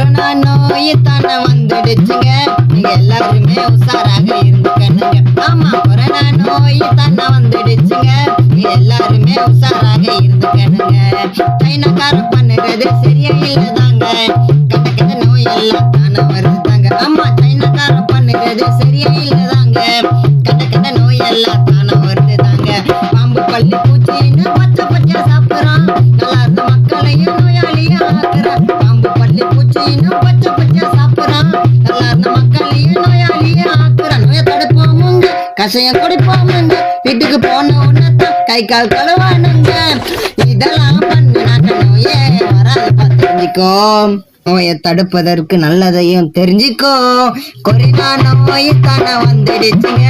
Corona நோய் தானே வந்துடுச்சுங்க, நீங்க எல்லாருமே உஷாராக இருந்துக்கணுங்க. ஆமா, கொரோனா நோய் தானே வந்துடுச்சுங்க, நீங்க எல்லாருமே உஷாராக இருந்துக்கணுங்க. சைனாக்காரன் பண்ணுறது சரியா இல்லதாங்க, கெட்ட கெட்ட நோய் எல்லாம் தானே வருதுதாங்க. ஆமா, சைனாக்காரன் பண்ணுறது சரியா இல்லதாங்க, கெட்ட கெட்ட நோய் எல்லாம் தானே வருதுதாங்க. பாம்பு பள்ளி பூச்சின்னு பச்சை பச்சை சாப்பிடுறான், நல்லா இருந்த மக்களையும் நோயாளியா ஆக்குறான். பாம்பு பள்ளி பூச்சின்னு பச்சை பச்சை சாப்பிடுறான், நல்லா இருந்த மக்களையும் நோயாளியா ஆக்குறான். நோயை தடுப்போமுங்க, கஷாயம் குடிப்போமுங்க, வீட்டுக்கு போன உடனேதான் கை கால் கழுவானுங்க. இதெல்லாம் பண்ணினாக்க நோயே வராது தெரிஞ்சுக்கோ. நோயை தடுப்பதற்கு நல்லதையும் தெரிஞ்சுக்கோ. கொரோனா நோய் தானே வந்துடுச்சுங்க,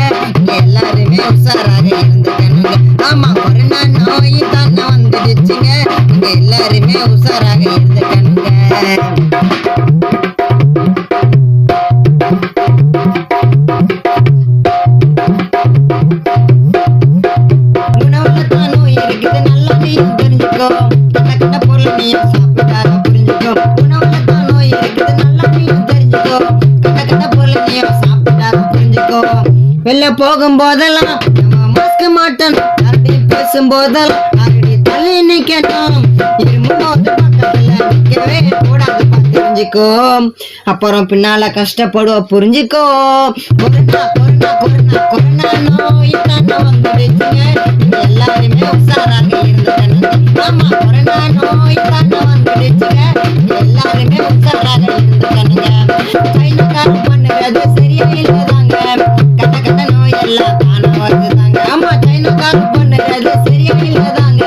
எல்லாருமே உஷாராக இருந்துக்கணுங்க. ஆமா, கொரோனா நோய் தானே வந்துடுச்சுங்க, எல்லாருமே உஷாராக இருந்துக்கணுங்க. உணவுல நோய் இருக்குது, நல்லா நீயும் தெரிஞ்சுக்கோ. கெட்ட கெட்ட பொருள் நீயும் சாப்பிடாத புரிஞ்சுக்கோ. உணவுல நோய் இருக்குது, நல்லா நீயும் தெரிஞ்சுக்கோ. கெட்ட கெட்ட பொருள் நீயும் சாப்பிடாத புரிஞ்சுக்கோ. வெளில போகும் போதெல்லாம் நம்ம மாஸ்க் மாட்டணும், யார்கிட்டயும் பேசும் போதெல்லாம் யாருடைய தள்ளி நிக்கணும். இருமும்போது பக்கத்துல நிக்கவே கூடாது தெரிஞ்சுக்கோ, அப்புறம் பின்னால கஷ்டப்படுவோம் புரிஞ்சுக்கோ. கொரோனா கொரோனா கொரோனா கொரோனா நோய் தானே வந்துடுச்சுங்க, எல்லாருமே உஷாராக இருந்துக்கணுங்க. ஆமா, கொரோனா நோய் தானே வந்துடுச்சுங்க, எல்லாருமே உஷாராக இருந்துக்கணுங்க. சைனாக்காரன் பண்ணுறது சரியா இல்லதாங்க, கெட்ட கெட்ட நோய் எல்லாம் தானே வருதுதாங்க. ஆமா, சைனாக்காரன் பண்ணுறது சரியா இல்லதாங்க,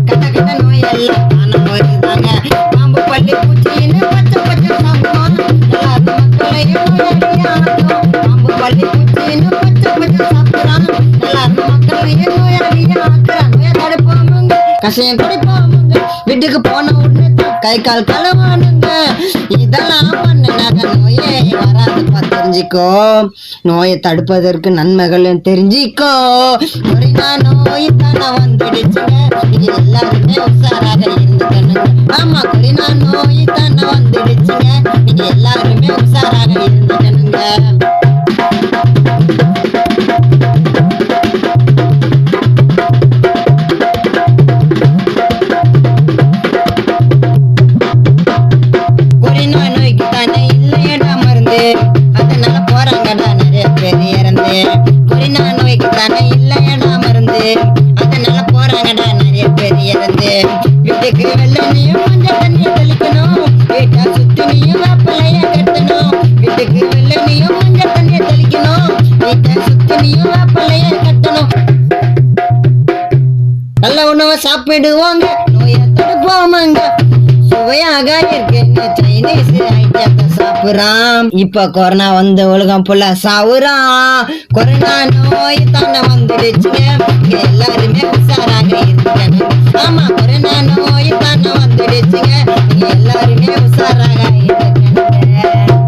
கெட்ட கெட்ட நோய் எல்லாம் தானே வருதுதாங்க. பாம்பு பள்ளி பூச்சின்னு பச்சை பச்சை சாப்பிடுவான், நல்லா இருந்த மக்களையும் நோயாளியா ஆக்குறான். பாம்பு பள்ளி பூச்சின்னு பச்சை பச்சை சாப்பிடுறான், நல்லா இருந்த மக்களையும் நோயாளியா ஆக்குறான். நோயை தடுப்போமுங்க, கஷாயம் குடிப்போமுங்க, வீட்டுக்கு போன உடனே கை கால் கழுவானுங்க. இதெல்லாம் பண்ணினாக்க நோயே வராது தெரிஞ்சுக்கோ. நோயை தடுப்பதற்கு நன்மைகளும் தெரிஞ்சுக்கோ. கொரோனா நோய் தானே வந்துடுச்சுங்க, நீங்க எல்லாருமே உஷாராக இருந்துக்கணுங்க. ஆமா, கொரோனா நோய் தானே வந்துடுச்சுங்க, நீங்க எல்லாருமே உஷாராக இருந்துக்கணுங்க. கொரோனா நோய்க்கு தானே இல்லையடா மருந்து, அதனால போறாங்கடா நிறைய பேர் இறந்து. கொரோனா நோய்க்கு தானே இல்லையடா மருந்து, அதனால போறாங்கடா நிறைய பேர் இறந்து. வீட்டுக்கு வெள்ளனையும் மஞ்சள் தண்ணியை தெளிக்கணும், வீட்டை சுத்தினியும் வேப்பலைய கட்டணும். வீட்டுக்கு வெள்ளனையும் மஞ்சள் தண்ணியை தெளிக்கணும், வீட்டை சுத்தினியும் வேப்பலைய கட்டணும். நல்ல உணவை சாப்பிடுவாங்க, நோயை தடுப்போமாங்க. சுவையாக இருக்குன்னு சைனீஸ் ஐட்டத்தை சாப்பிடுறான். இப்ப கொரோனா வந்து உலகம் ஃபுல்லா சாவுறான். கொரோனா நோய் தானே வந்துடுச்சுங்க, எல்லாருமே உஷாராக இருக்கணும். ஆமா, கொரோனா நோய் தானே வந்துடுச்சுங்க, எல்லாருமே உஷாராக இருக்கணும்.